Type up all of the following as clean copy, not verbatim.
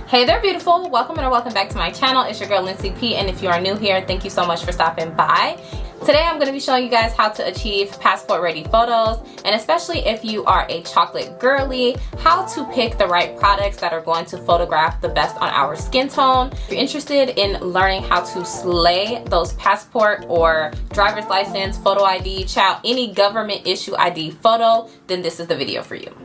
Hey there, beautiful. Welcome or welcome back to my channel. It's your girl Lindsay P, and if you are new here, thank you so much for stopping by. Today I'm going to be showing you guys how to achieve passport ready photos, and especially if you are a chocolate girly, how to pick the right products that are going to photograph the best on our skin tone. If you're interested in learning how to slay those passport or driver's license, photo ID, child, any government issue ID photo, then this is the video for you.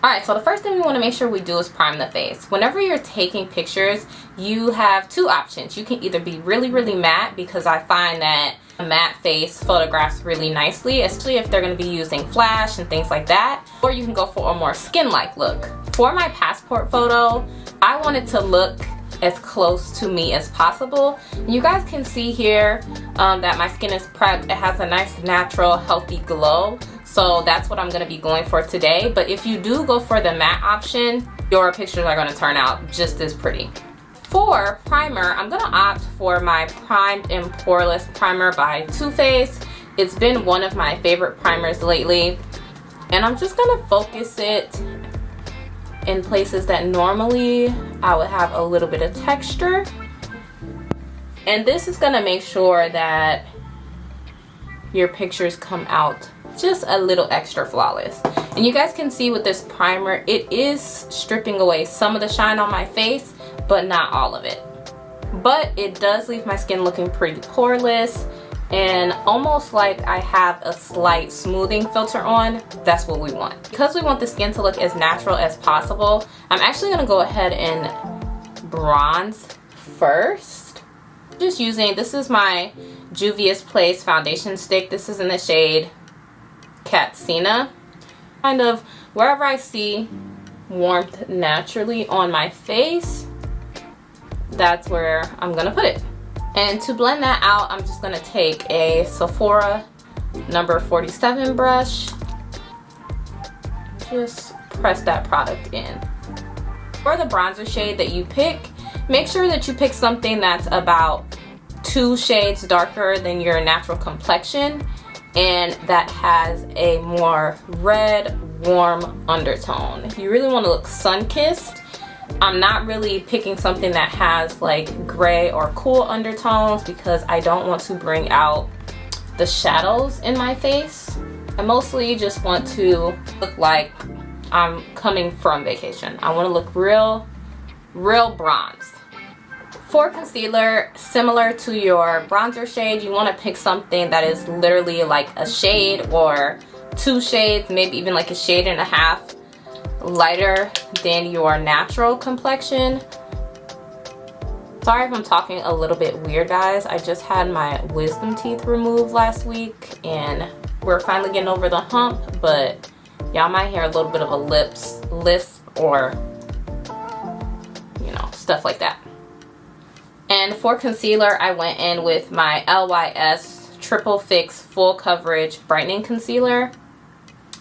Alright, so the first thing we want to make sure we do is prime the face. Whenever you're taking pictures, you have two options. You can either be really matte, because I find that a matte face photographs really nicely, especially if they're going to be using flash and things like that. Or you can go for a more skin-like look. For my passport photo, I want it to look as close to me as possible. You guys can see here that my skin is prepped. It has a nice natural healthy glow. So that's what I'm going to be going for today. But if you do go for the matte option, your pictures are going to turn out just as pretty. For primer, I'm going to opt for my Primed and Poreless primer by Too Faced. It's been one of my favorite primers lately. And I'm just going to focus it in places that normally I would have a little bit of texture. And this is going to make sure that your pictures come out just a little extra flawless. And you guys can see with this primer, it is stripping away some of the shine on my face, but not all of it. But it does leave my skin looking pretty poreless and almost like I have a slight smoothing filter on. That's what we want. Because we want the skin to look as natural as possible, I'm actually gonna go ahead and bronze first. Just using, this is my Juvia's Place foundation stick. This is in the shade Katsina. Kind of wherever I see warmth naturally on my face, that's where I'm gonna put it. And to blend that out, I'm just gonna take a Sephora number 47 brush. Just press that product in. For the bronzer shade that you pick, make sure that you pick something that's about 2 shades darker than your natural complexion, and that has a more red, warm undertone. If you really want to look sun-kissed, I'm not really picking something that has like gray or cool undertones, because I don't want to bring out the shadows in my face. I mostly just want to look like I'm coming from vacation. I want to look real bronzed. For concealer, similar to your bronzer shade, you want to pick something that is literally like a shade or 2 shades, maybe even like a shade and a half lighter than your natural complexion. Sorry if I'm talking a little bit weird, guys. I just had my wisdom teeth removed last week and we're finally getting over the hump, but y'all might hear a little bit of a lisp or, you know, stuff like that. And for concealer, I went in with my LYS Triple Fix Full Coverage Brightening Concealer.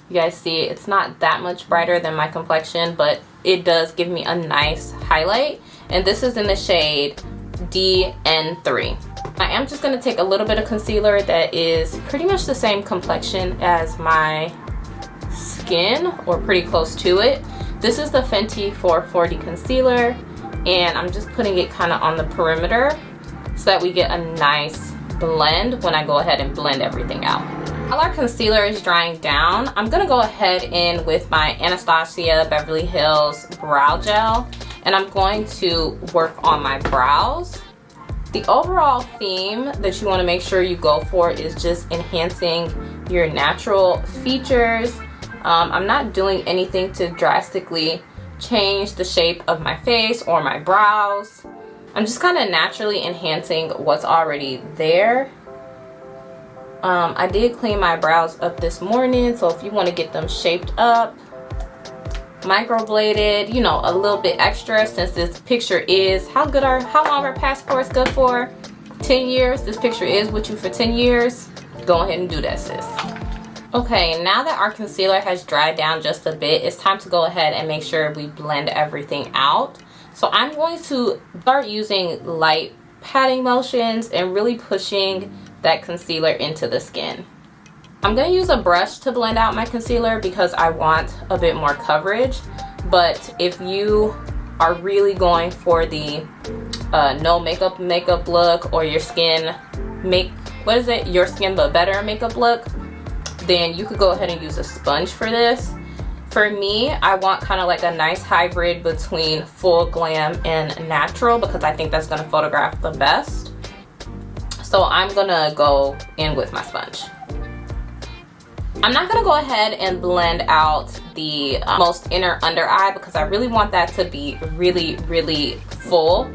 You guys see, it's not that much brighter than my complexion, but it does give me a nice highlight. And this is in the shade DN3. I am just going to take a little bit of concealer that is pretty much the same complexion as my skin, or pretty close to it. This is the Fenty 440 concealer. And I'm just putting it kind of on the perimeter so that we get a nice blend when I go ahead and blend everything out. While our concealer is drying down, I'm going to go ahead in with my Anastasia Beverly Hills brow gel, and I'm going to work on my brows. The overall theme that you want to make sure you go for is just enhancing your natural features. I'm not doing anything to drastically change the shape of my face or my brows. I'm just kind of naturally enhancing what's already there. I did clean my brows up this morning, so if you want to get them shaped up, microbladed, you know, a little bit extra, since this picture is, how long are passports good for? 10 years. This picture is with you for 10 years. Go ahead and do that, sis. Okay, now that our concealer has dried down just a bit, it's time to go ahead and make sure we blend everything out. So I'm going to start using light patting motions and really pushing that concealer into the skin. I'm going to use a brush to blend out my concealer because I want a bit more coverage, but if you are really going for the no makeup look, or your skin your skin but better makeup look, then you could go ahead and use a sponge for this. For me, I want kind of like a nice hybrid between full glam and natural, because I think that's going to photograph the best. So I'm gonna go in with my sponge. I'm not gonna go ahead and blend out the most inner under eye, because I really want that to be really full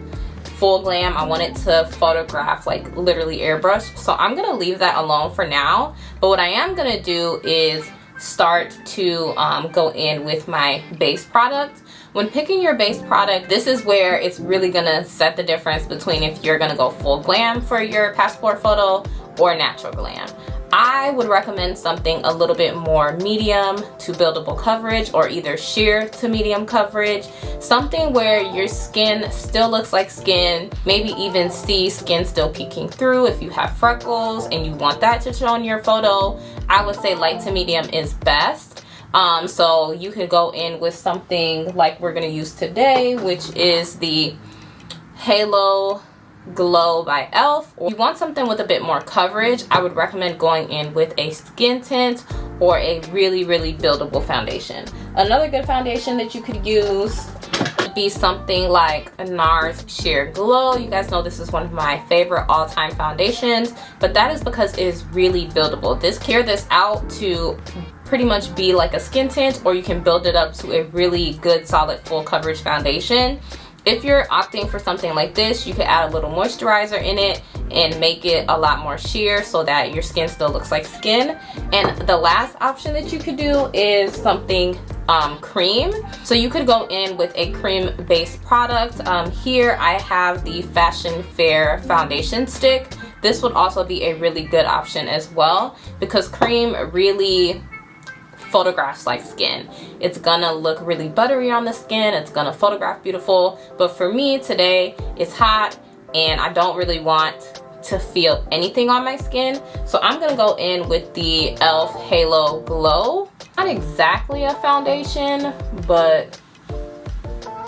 glam. I want it to photograph like literally airbrush. So I'm gonna leave that alone for now. But what I am gonna do is start to go in with my base product. When picking your base product, this is where it's really gonna set the difference between if you're gonna go full glam for your passport photo or natural glam. I would recommend something a little bit more medium to buildable coverage, or either sheer to medium coverage. Something where your skin still looks like skin, maybe even see skin still peeking through. If you have freckles and you want that to show in your photo, I would say light to medium is best. So you could go in with something like we're gonna use today, which is the Halo Glow by e.l.f. Or if you want something with a bit more coverage, I would recommend going in with a skin tint or a really buildable foundation. Another good foundation that you could use would be something like NARS Sheer Glow. You guys know this is one of my favorite all-time foundations, but that is because it is really buildable. Carry this out to pretty much be like a skin tint, or you can build it up to a really good solid full coverage foundation. If you're opting for something like this, you could add a little moisturizer in it and make it a lot more sheer so that your skin still looks like skin. And the last option that you could do is something cream. So you could go in with a cream based product. Here I have the Fashion Fair foundation stick. This would also be a really good option as well, because cream really photographs like skin. It's gonna look really buttery on the skin, it's gonna photograph beautiful. But for me today, it's hot and I don't really want to feel anything on my skin, so I'm gonna go in with the e.l.f. Halo Glow. Not exactly a foundation, but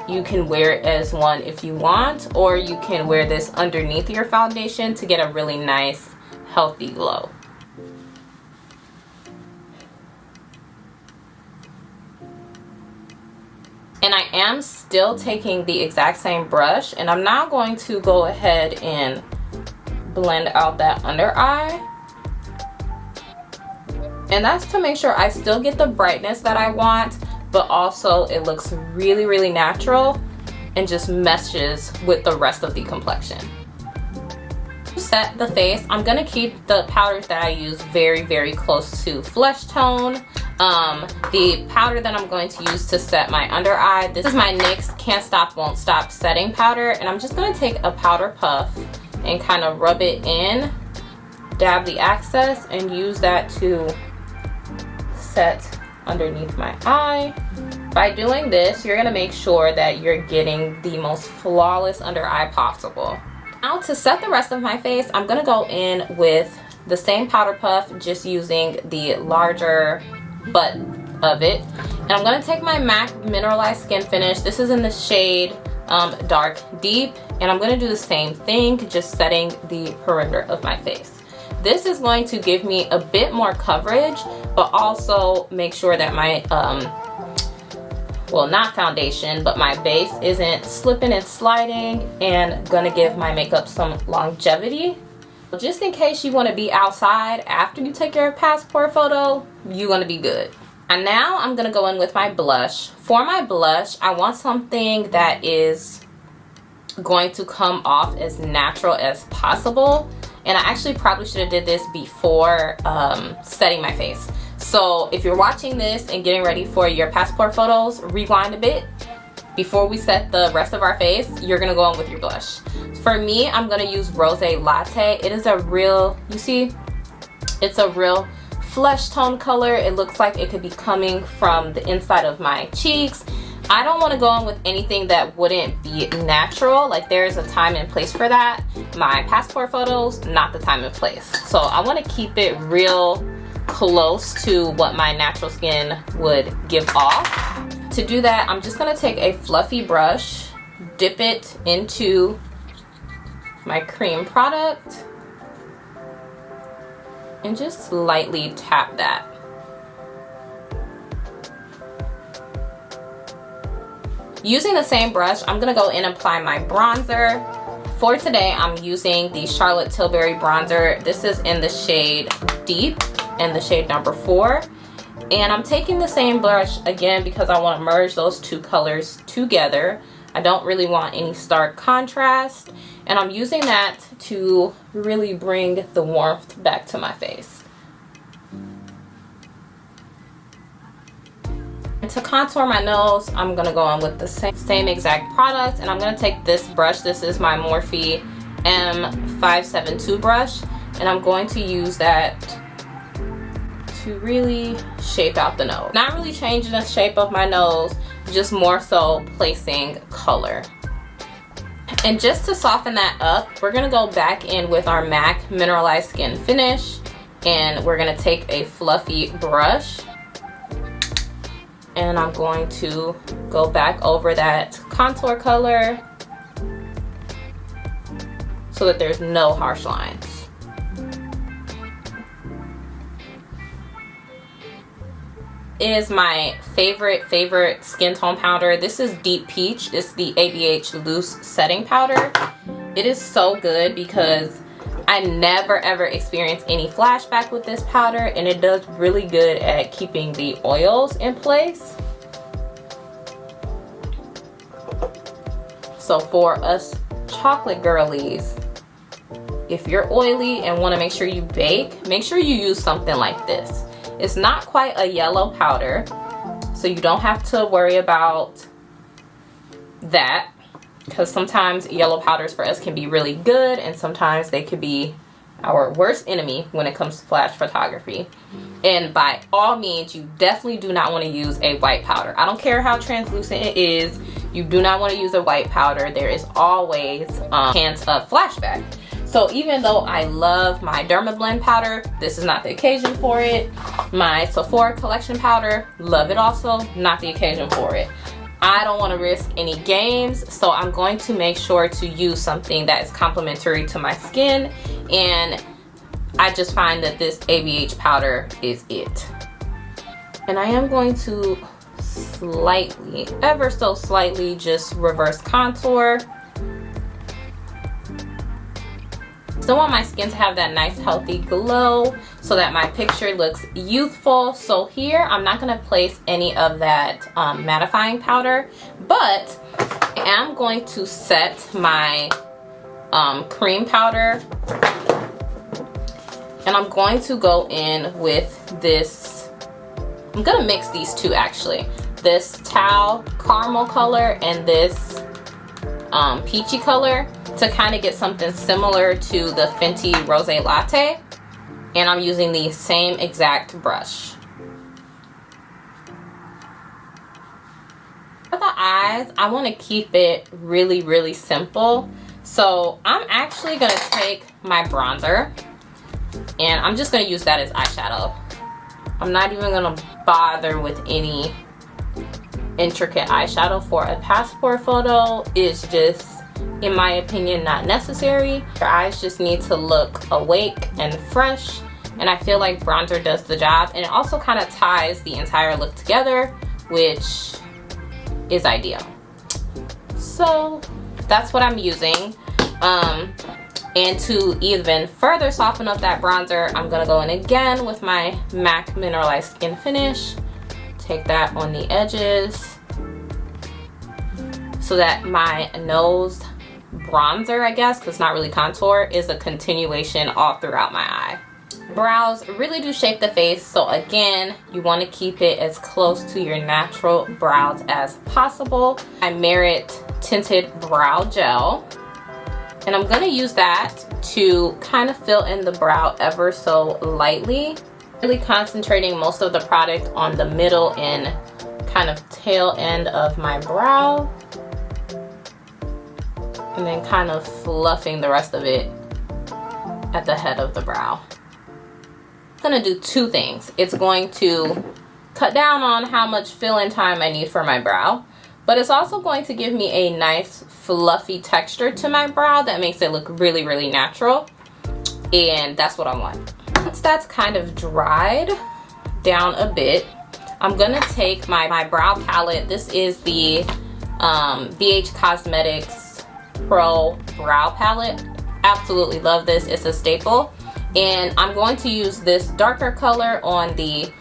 you can wear it as one if you want, or you can wear this underneath your foundation to get a really nice healthy glow. And I am still taking the exact same brush, and I'm now going to go ahead and blend out that under eye. And that's to make sure I still get the brightness that I want, but also it looks really natural and just meshes with the rest of the complexion. To set the face, I'm gonna keep the powders that I use very close to flesh tone. The powder that I'm going to use to set my under eye, this is my NYX Can't Stop, Won't Stop setting powder, and I'm just going to take a powder puff and kind of rub it in, dab the excess, and use that to set underneath my eye. By doing this, you're going to make sure that you're getting the most flawless under eye possible. Now to set the rest of my face, I'm going to go in with the same powder puff, just using the larger butt of it, and I'm going to take my MAC Mineralized Skin Finish. This is in the shade Dark Deep, and I'm going to do the same thing, just setting the perimeter of my face. This is going to give me a bit more coverage, but also make sure that my well, not foundation, but my base isn't slipping and sliding, and gonna give my makeup some longevity. Just in case you want to be outside after you take your passport photo, you're going to be good. And now I'm going to go in with my blush. For my blush, I want something that is going to come off as natural as possible. And I actually probably should have did this before setting my face. So if you're watching this and getting ready for your passport photos, rewind a bit. Before we set the rest of our face, you're going to go in with your blush. For me, I'm going to use Rose Latte. It is a real, you see, it's a real flesh tone color. It looks like it could be coming from the inside of my cheeks. I don't want to go in with anything that wouldn't be natural. Like, there's a time and place for that. My passport photos, not the time and place. So I want to keep it real close to what my natural skin would give off. To do that, I'm just gonna take a fluffy brush, dip it into my cream product, and just lightly tap that. Using the same brush, I'm gonna go in and apply my bronzer. For today, I'm using the Charlotte Tilbury bronzer. This is in the shade Deep and the shade number 4. And I'm taking the same brush again because I want to merge those two colors together. I don't really want any stark contrast. And I'm using that to really bring the warmth back to my face. And to contour my nose, I'm going to go in with the same exact product. And I'm going to take this brush. This is my Morphe M572 brush. And I'm going to use that to really shape out the nose. Not really changing the shape of my nose, just more so placing color. And just to soften that up, we're gonna go back in with our MAC Mineralized Skin Finish, and we're gonna take a fluffy brush, and I'm going to go back over that contour color so that there's no harsh lines. Is my favorite skin tone powder. This is Deep Peach. It's the ABH Loose Setting Powder. It is so good because I never ever experience any flashback with this powder, and it does really good at keeping the oils in place. So for us chocolate girlies, if you're oily and want to make sure you bake, make sure you use something like this. It's not quite a yellow powder, so you don't have to worry about that, because sometimes yellow powders for us can be really good and sometimes they could be our worst enemy when it comes to flash photography. And by all means, you definitely do not want to use a white powder. I don't care how translucent it is, you do not want to use a white powder. There is always a chance of flashback. So even though I love my Dermablend powder, this is not the occasion for it. My Sephora collection powder, love it also, not the occasion for it. I don't want to risk any games, so I'm going to make sure to use something that is complementary to my skin, and I just find that this ABH powder is it. And I am going to slightly, ever so slightly, just reverse contour. Still want my skin to have that nice healthy glow so that my picture looks youthful. So here I'm not going to place any of that mattifying powder, but I am going to set my cream powder, and I'm going to go in with this. I'm going to mix these two actually, this tau caramel color and this peachy color, to kind of get something similar to the Fenty Rose Latte. And I'm using the same exact brush. For the eyes, I want to keep it really simple. So I'm actually going to take my bronzer and I'm just going to use that as eyeshadow. I'm not even going to bother with any intricate eyeshadow for a passport photo. It's just, in my opinion, not necessary. Your eyes just need to look awake and fresh, and I feel like bronzer does the job, and it also kind of ties the entire look together, which is ideal. So that's what I'm using. And to even further soften up that bronzer, I'm gonna go in again with my MAC Mineralized Skin Finish. Take that on the edges so that my nose bronzer, I guess, because it's not really contour, is a continuation all throughout my eye. Brows really do shape the face, so again, you want to keep it as close to your natural brows as possible. I Merit Tinted Brow Gel, and I'm going to use that to kind of fill in the brow ever so lightly, really concentrating most of the product on the middle and kind of tail end of my brow, and then kind of fluffing the rest of it at the head of the brow. It's going to do two things. It's going to cut down on how much fill-in time I need for my brow, but it's also going to give me a nice fluffy texture to my brow that makes it look really, really natural, and that's what I want. Once that's kind of dried down a bit, I'm gonna take my brow palette. This is the BH Cosmetics Pro Brow Palette. Absolutely love this, it's a staple. And I'm going to use this darker color on the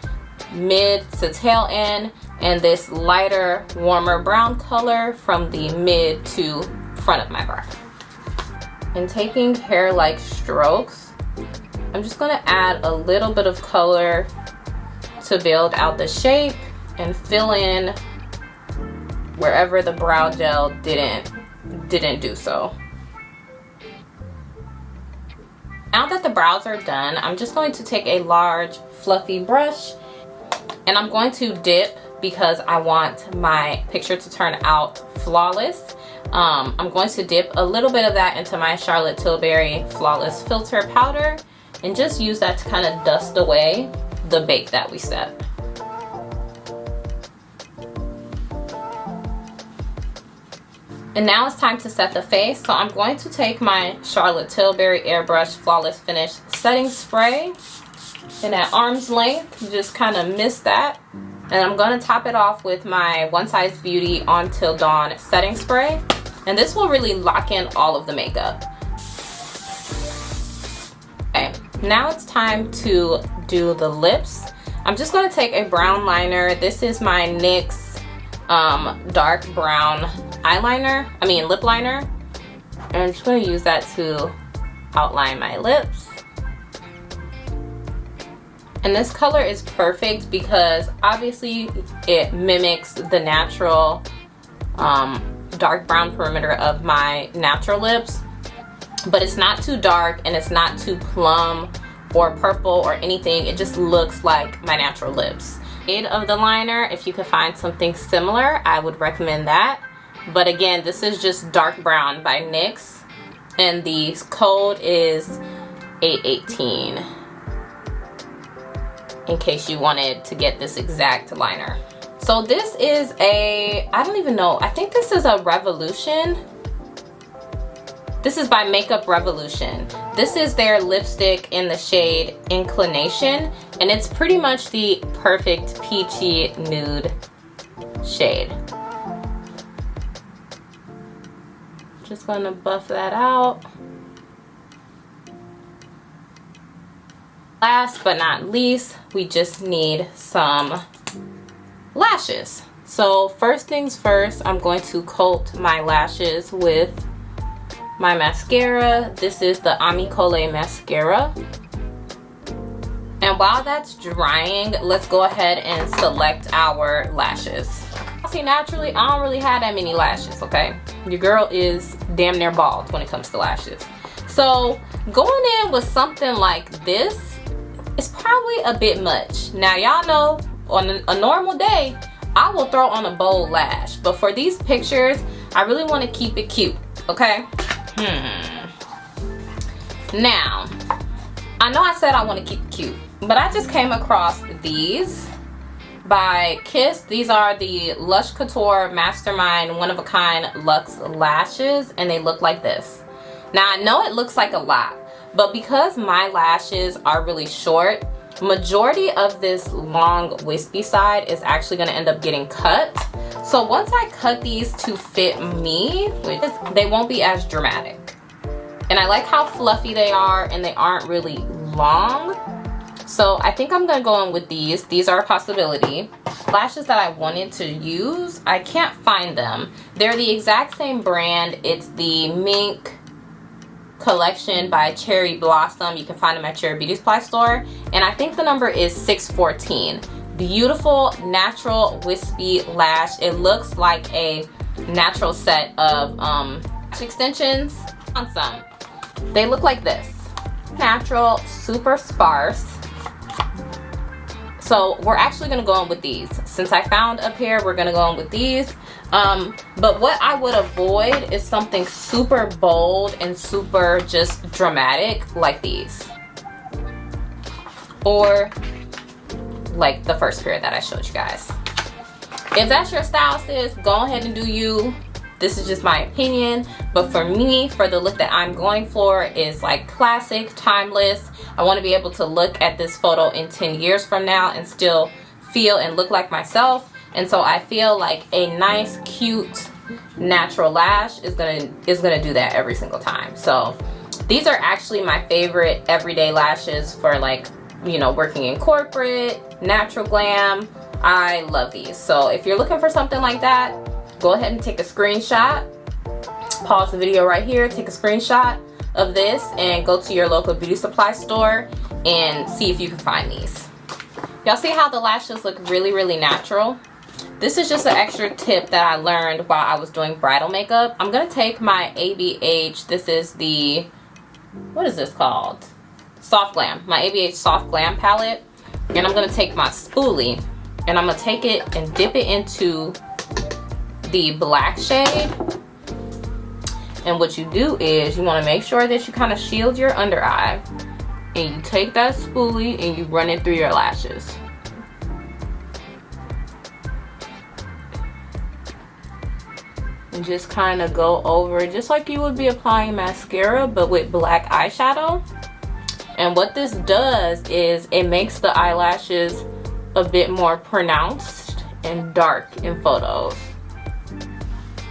mid to tail end, and this lighter, warmer brown color from the mid to front of my brow. And taking hair-like strokes, I'm just gonna add a little bit of color to build out the shape and fill in wherever the brow gel didn't do so. Now that the brows are done, I'm just going to take a large fluffy brush and I'm going to dip because I want my picture to turn out flawless. I'm going to dip a little bit of that into my Charlotte Tilbury Flawless Filter Powder and just use that to kind of dust away the bake that we set. And now it's time to set the face. So I'm going to take my Charlotte Tilbury Airbrush Flawless Finish Setting Spray, and at arm's length, just kind of mist that. And I'm going to top it off with my One Size Beauty On Till Dawn Setting Spray. And this will really lock in all of the makeup. Okay, now it's time to do the lips. I'm just going to take a brown liner. This is my NYX dark brown lip liner, and I'm just going to use that to outline my lips. And this color is perfect because obviously it mimics the natural dark brown perimeter of my natural lips, but it's not too dark and it's not too plum or purple or anything. It just looks like my natural lips. Shade of the liner, if you could find something similar, I would recommend that. But again, this is just dark brown by NYX, and the code is 818 in case you wanted to get this exact liner. So this is I don't even know, I think this is a Revolution. This is by Makeup Revolution. This is their lipstick in the shade Inclination, and it's pretty much the perfect peachy nude shade. Just gonna buff that out. Last but not least, we just need some lashes. So first things first, I'm going to coat my lashes with my mascara. This is the Amicole mascara. And while that's drying, let's go ahead and select our lashes. See, naturally, I don't really have that many lashes, okay? Your girl is damn near bald when it comes to lashes. So going in with something like this is probably a bit much. Now, y'all know on a normal day, I will throw on a bold lash. But for these pictures, I really want to keep it cute, okay? Now, I know I said I want to keep it cute, but I just came across these by Kiss. These are the Lush Couture Mastermind one-of-a-kind luxe lashes, and they look like this. Now, I know it looks like a lot, but because my lashes are really short, majority of this long wispy side is actually going to end up getting cut. So once I cut these to fit me, they won't be as dramatic. And I like how fluffy they are, and they aren't really long. So I think I'm gonna go in with these. These are a possibility. Lashes that I wanted to use, I can't find them. They're the exact same brand. It's the Mink collection by Cherry Blossom. You can find them at Cherry Beauty Supply store. And I think the number is 614. Beautiful, natural, wispy lash. It looks like a natural set of lash extensions. On some. They look like this. Natural, super sparse. So we're actually gonna go in with these. Since I found a pair, we're gonna go in with these. But what I would avoid is something super bold and super just dramatic like these. Or like the first pair that I showed you guys. If that's your style, sis, go ahead and do you. This is just my opinion, but for me, for the look that I'm going for is like classic, timeless. I want to be able to look at this photo in 10 years from now and still feel and look like myself. And so I feel like a nice, cute, natural lash is gonna do that every single time. So these are actually my favorite everyday lashes for, like, you know, working in corporate, natural glam. I love these. So if you're looking for something like that, go ahead and take a screenshot. Pause the video right here, take a screenshot of this, and go to your local beauty supply store and see if you can find these. Y'all see how the lashes look really, really natural? This is just an extra tip that I learned while I was doing bridal makeup. I'm gonna take my ABH, this is the, what is this called? Soft Glam, my ABH Soft Glam palette. And I'm gonna take my spoolie and I'm gonna take it and dip it into the black shade. And what you do is you wanna make sure that you kind of shield your under eye, and you take that spoolie and you run it through your lashes. And just kind of go over, just like you would be applying mascara, but with black eyeshadow. And what this does is it makes the eyelashes a bit more pronounced and dark in photos.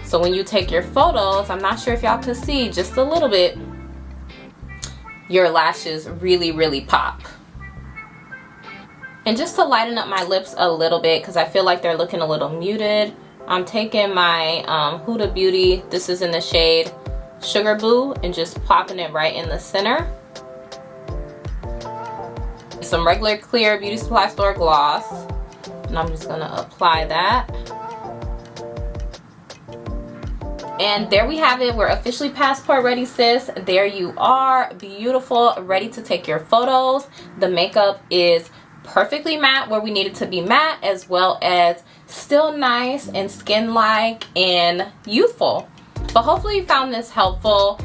So when you take your photos, I'm not sure if y'all can see just a little bit, your lashes really, really pop. And just to lighten up my lips a little bit, because I feel like they're looking a little muted, I'm taking my Huda Beauty, this is in the shade Sugar Boo, and just popping it right in the center. Some regular clear beauty supply store gloss, and I'm just gonna apply that. And there we have it. We're officially passport ready, sis. There you are, beautiful, ready to take your photos. The makeup is perfectly matte where we need it to be matte, as well as still nice and skin-like and youthful. But hopefully you found this helpful,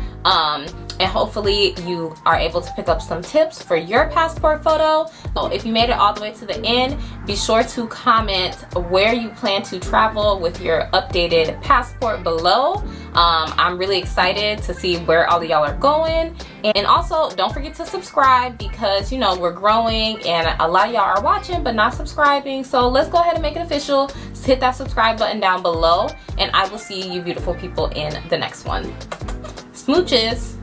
and hopefully you are able to pick up some tips for your passport photo. So if you made it all the way to the end, be sure to comment where you plan to travel with your updated passport below. I'm really excited to see where all of y'all are going. And also, don't forget to subscribe, because, you know, we're growing and a lot of y'all are watching but not subscribing. So let's go ahead and make it official. Just hit that subscribe button down below, and I will see you beautiful people in the next one. Smooches.